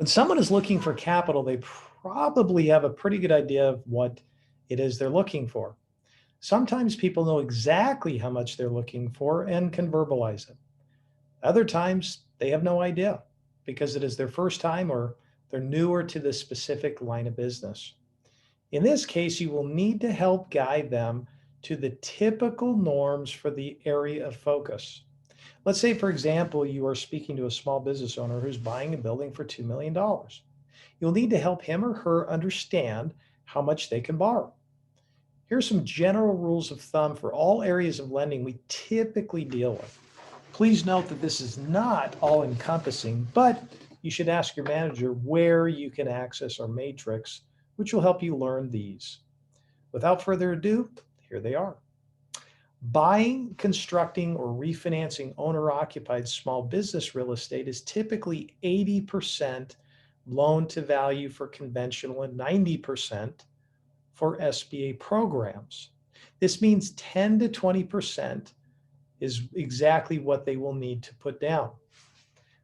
When someone is looking for capital, they probably have a pretty good idea of what it is they're looking for. Sometimes people know exactly how much they're looking for and can verbalize it. Other times they have no idea because it is their first time or they're newer to this specific line of business. In this case, you will need to help guide them to the typical norms for the area of focus. Let's say, for example, you are speaking to a small business owner who's buying a building for $2 million. You'll need to help him or her understand how much they can borrow. Here are some general rules of thumb for all areas of lending we typically deal with. Please note that this is not all encompassing, but you should ask your manager where you can access our matrix, which will help you learn these. Without further ado, here they are. Buying, constructing, or refinancing owner-occupied small business real estate is typically 80% loan to value for conventional and 90% for SBA programs. This means 10 to 20% is exactly what they will need to put down.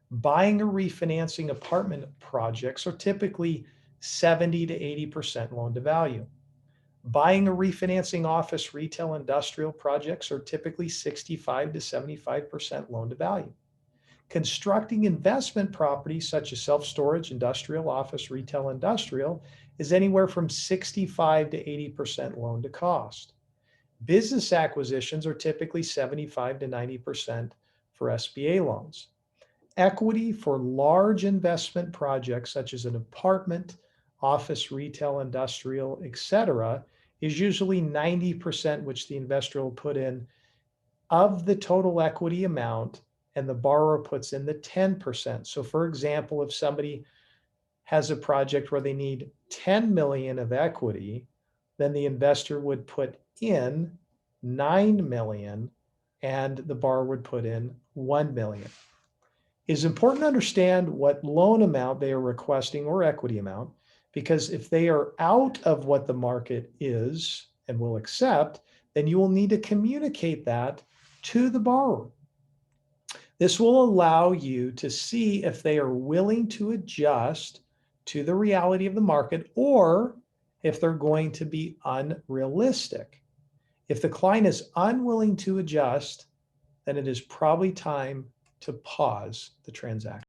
Buying or refinancing apartment projects are typically 70 to 80% loan to value. Buying or refinancing office, retail, industrial projects are typically 65 to 75% loan to value. Constructing investment properties such as self-storage, industrial, office, retail, industrial is anywhere from 65 to 80% loan to cost. Business acquisitions are typically 75 to 90% for SBA loans. Equity for large investment projects such as an apartment, office, retail, industrial, etc., is usually 90%, which the investor will put in of the total equity amount, and the borrower puts in the 10%. So for example, if somebody has a project where they need 10 million of equity, then the investor would put in 9 million and the borrower would put in 1 million. It is important to understand what loan amount they are requesting or equity amount, because if they are out of what the market is and will accept, then you will need to communicate that to the borrower. This will allow you to see if they are willing to adjust to the reality of the market or if they're going to be unrealistic. If the client is unwilling to adjust, then it is probably time to pause the transaction.